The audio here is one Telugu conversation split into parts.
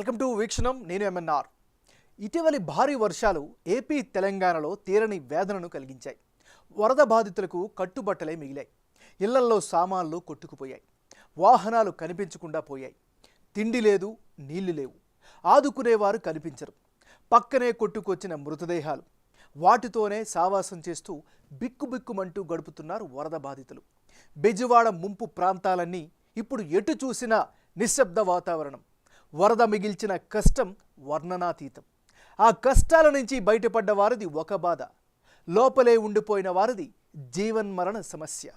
Welcome to వీక్షణం. నేను ఎంఎన్ఆర్. ఇటీవలి భారీ వర్షాలు ఏపీ తెలంగాణలో తీరని వేదనను కలిగించాయి. వరద బాధితులకు కట్టుబట్టలే మిగిలాయి. ఇళ్లల్లో సామాన్లు కొట్టుకుపోయాయి. వాహనాలు కనిపించకుండా పోయాయి. తిండి లేదు, నీళ్లు లేవు. ఆదుకునేవారు కనిపించరు. పక్కనే కొట్టుకొచ్చిన మృతదేహాలు. వాటితోనే సావాసం చేస్తూ బిక్కుబిక్కుమంటూ గడుపుతున్నారు వరద బాధితులు. బెజవాడ ముంపు ప్రాంతాలన్నీ ఇప్పుడు ఎటు చూసినా నిశ్శబ్ద వాతావరణం. వరద మిగిల్చిన కష్టం వర్ణనాతీతం. ఆ కష్టాల నుంచి బయటపడ్డ వారిది ఒక బాధ, లోపలే ఉండిపోయిన వారిది జీవన్మరణ సమస్య.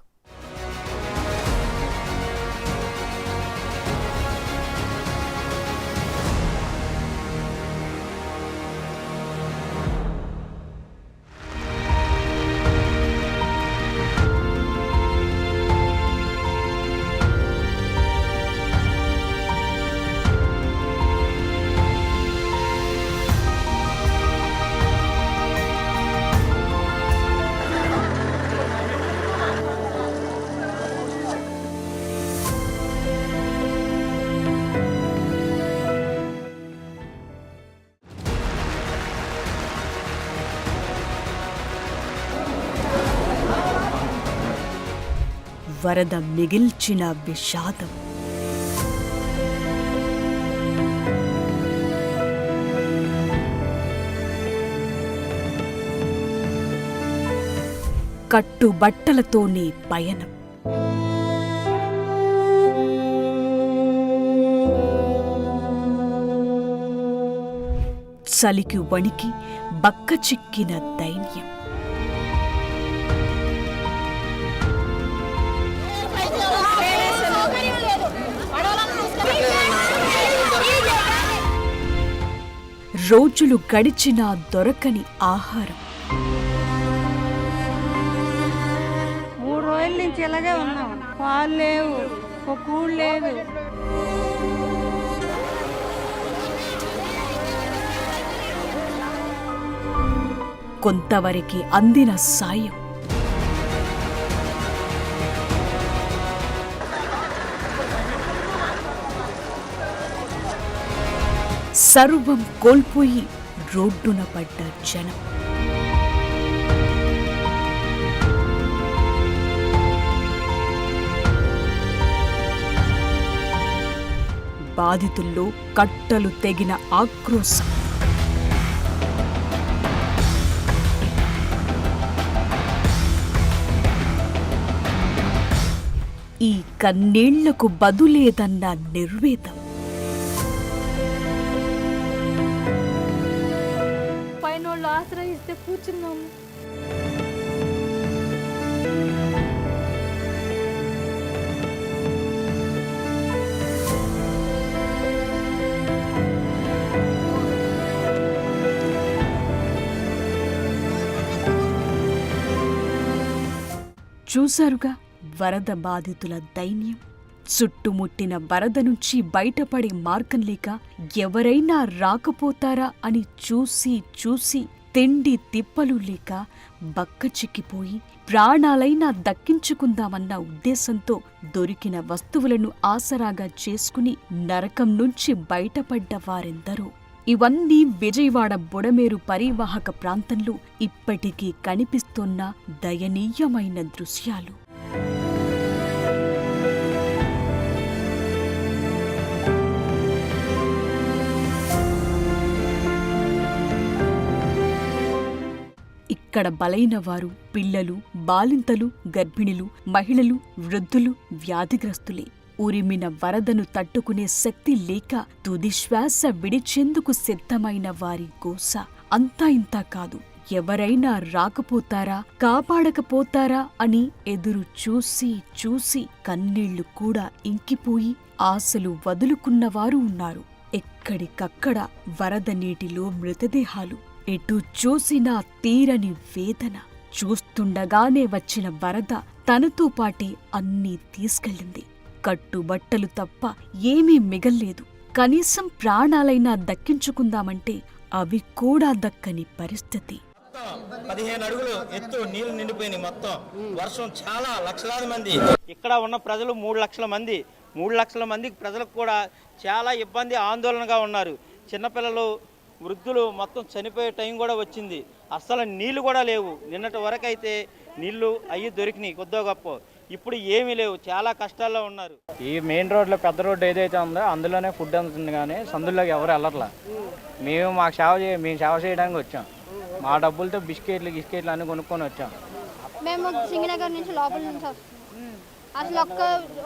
వరద మిగిల్చిన విషాదం. కట్టుబట్టలతోనే పయనం. చలికి వణికి బక్కచిక్కిన దైన్యం. రోజులు గడిచినా దొరకని ఆహారం. 3 రోజుల నుంచి ఇలాగే ఉన్నాం. పాలు లేవు, ఒక కూడు లేదు. కొంతవరకు అందిన సాయం. సర్వం కోల్పోయి రోడ్డున పడ్డ జనం. బాధితుల్లో కట్టలు తెగిన ఆక్రోశం. ఈ కన్నీళ్లకు బదులేదన్న నిర్వేదం. పైనోళ్ళు ఆశ్రయిస్తే కూర్చున్నాము. చూశారుగా వరద బాధితుల దైన్యం. చుట్టుముట్టిన వరద నుంచి బయటపడే మార్గం లేక ఎవరైనా రాకపోతారా అని చూసి తిండి తిప్పలు లేక బక్కచిక్కిపోయి ప్రాణాలైనా దక్కించుకుందామన్న ఉద్దేశంతో దొరికిన వస్తువులను ఆసరాగా చేసుకుని నరకం నుంచి బయటపడ్డ వారెందరో. ఇవన్నీ విజయవాడ బుడమేరు పరివాహక ప్రాంతంలో ఇప్పటికీ కనిపిస్తున్న దయనీయమైన దృశ్యాలు. ఇక్కడ బలైన వారు పిల్లలు, బాలింతలు, గర్భిణులు, మహిళలు, వృద్ధులు, వ్యాధిగ్రస్తులే. ఉరిమిన వరదను తట్టుకునే శక్తి లేక తుది శ్వాస విడిచేందుకు సిద్ధమైన వారి గోస అంతా ఇంతా కాదు. ఎవరైనా రాకపోతారా, కాపాడకపోతారా అని ఎదురు చూసి కన్నీళ్లు కూడా ఇంకిపోయి ఆశలు వదులుకున్నవారు ఉన్నారు. ఎక్కడికక్కడ వరద నీటిలో మృతదేహాలు. ఎటు చూసినా తీరని వేదన. చూస్తుండగానే వచ్చిన వరద తనతో పాటే అన్నీ తీసుకెళ్ళింది. కట్టుబట్టలు తప్ప ఏమీ మిగల్లేదు. కనీసం ప్రాణాలైనా దక్కించుకుందామంటే అవి కూడా దక్కని పరిస్థితి. 15 అడుగులు ఎత్తు నీళ్లు నిండిపోయినాయి. మొత్తం వర్షం చాలా లక్షలాది మంది ఇక్కడ ఉన్న ప్రజలు 3 లక్షల మంది 3 లక్షల మందికి ప్రజలకు కూడా చాలా ఇబ్బంది ఆందోళనగా ఉన్నారు. చిన్నపిల్లలు వృద్ధులు మొత్తం చనిపోయే టైం కూడా వచ్చింది. అస్సలు నీళ్లు కూడా లేవు. నిన్నటి వరకు అయితే నీళ్లు అయ్యి దొరికినాయి కొద్దో గొప్ప, ఇప్పుడు ఏమీ లేవు. చాలా కష్టాల్లో ఉన్నారు. ఈ మెయిన్ రోడ్లో పెద్ద రోడ్డు ఏదైతే ఉందో అందులోనే ఫుడ్ అందుతుంది, కానీ సందుల్లోకి ఎవరు వెళ్ళట్లా. మేము సేవ చేయడానికి వచ్చాం. మా డబ్బులతో బిస్కెట్లు అన్నీ కొనుక్కొని వచ్చాం. మేము సింగనగర్ నుంచి లోపల నుంచి వస్తున్నాం. అసలు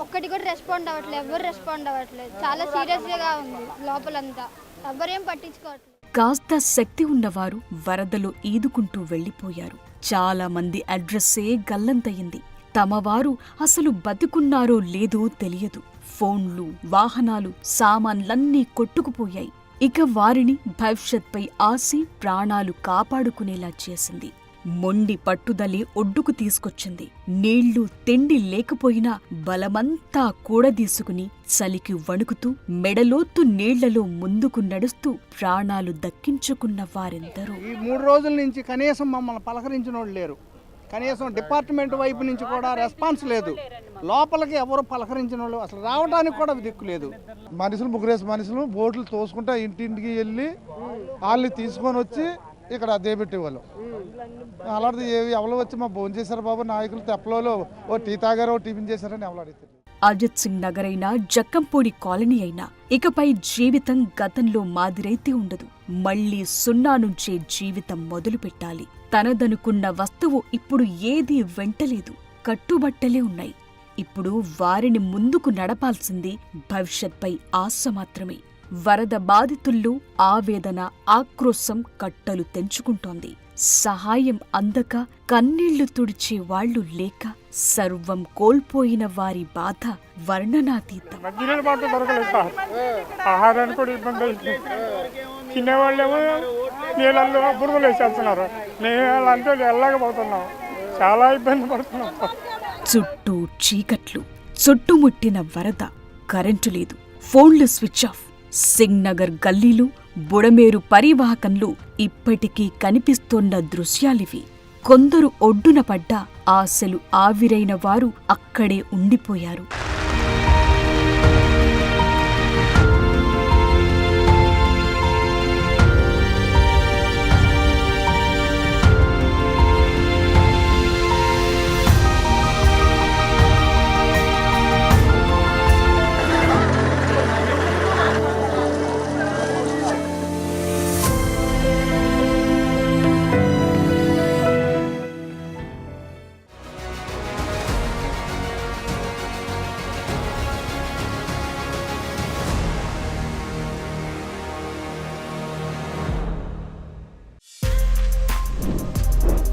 ఒక్కటి కూడా రెస్పాండ్ అవ్వట్లేదు, ఎవరు రెస్పాండ్ అవ్వట్లేదు. చాలా సీరియస్గా ఉంది లోపలంతా, ఎవరేం పట్టించుకోవట్లేదు. కాస్త శక్తి ఉన్నవారు వరదలో ఈదుకుంటూ వెళ్లిపోయారు. చాలా మంది అడ్రస్సే గల్లంతయింది. తమవారు అసలు బతికున్నారో లేదో తెలియదు. ఫోన్లు, వాహనాలు, సామాన్లన్నీ కొట్టుకుపోయాయి. ఇక వారిని భవిష్యత్పై ఆసి ప్రాణాలు కాపాడుకునేలా చేసింది. మొండి పట్టుదలే ఒడ్డుకు తీసుకొచ్చింది. నీళ్లు, తిండి లేకపోయినా బలమంతా కూడదీసుకుని చలికి వణుకుతూ మెడలోతు నీళ్లలో ముందుకు నడుస్తూ ప్రాణాలు దక్కించుకున్న వారెందరో. ఈ 3 రోజుల నుంచి కనీసం మమ్మల్ని పలకరించిన వాళ్ళు లేరు. కనీసం డిపార్ట్మెంట్ వైపు నుంచి కూడా రెస్పాన్స్ లేదు. లోపలికి ఎవరు పలకరించిన వాళ్ళు అసలు రావడానికి కూడా దిక్కు లేదు. మనుషులు బోట్లు తోసుకుంటా ఇంటింటికి వెళ్ళి వాళ్ళని తీసుకొని వచ్చి ఇక్కడ దేబెట్టేవాళ్ళు. అలాంటిది ఎవరు వచ్చి మా భోజనం చేశారు బాబు నాయకులు తెప్పలో ఓ టీ తాగారో టిఫిన్ చేశారని ఎవరు అడిగితే. అజిత్ సింగ్ నగర్ అయినా, జక్కంపూడి కాలనీ అయినా ఇకపై జీవితం గతంలో మాదిరైతే ఉండదు. మళ్లీ 0 నుంచే జీవితం మొదలుపెట్టాలి. తనదనుకున్న వస్తువు ఇప్పుడు ఏదీ వెంటలేదు. కట్టుబట్టలే ఉన్నాయి. ఇప్పుడు వారిని ముందుకు నడపాల్సింది భవిష్యత్పై ఆశ మాత్రమే. వరద బాధితుల్లో ఆవేదన, ఆక్రోశం కట్టలు తెంచుకుంటోంది. సహాయం అందక కన్నీళ్లు తుడిచే వాళ్లు లేక సర్వం కోల్పోయిన వారి బాధ వర్ణనాతీతం. ఆహారానికి కూడా ఇబ్బంది అయింది. తినేవాళ్ళేమో నీళ్ళల్లో బురదలు వేసేస్తున్నారు. మేము అంటే వెళ్ళకపోతున్నాం, చాలా ఇబ్బంది పడుతున్నాం. చుట్టూ చీకట్లు, చుట్టుముట్టిన వరద, కరెంటు లేదు, ఫోన్లు స్విచ్ ఆఫ్. సింగ్ నగర్ గల్లీలు, బుడమేరు పరివాహకంలో ఇప్పటికీ కనిపిస్తోన్న దృశ్యాలివి. కొందరు ఒడ్డున పడ్డ ఆశలు ఆవిరైన వారు అక్కడే ఉండిపోయారు.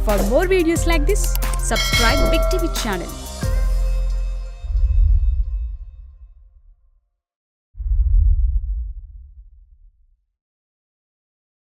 For more videos like this, subscribe Big TV channel.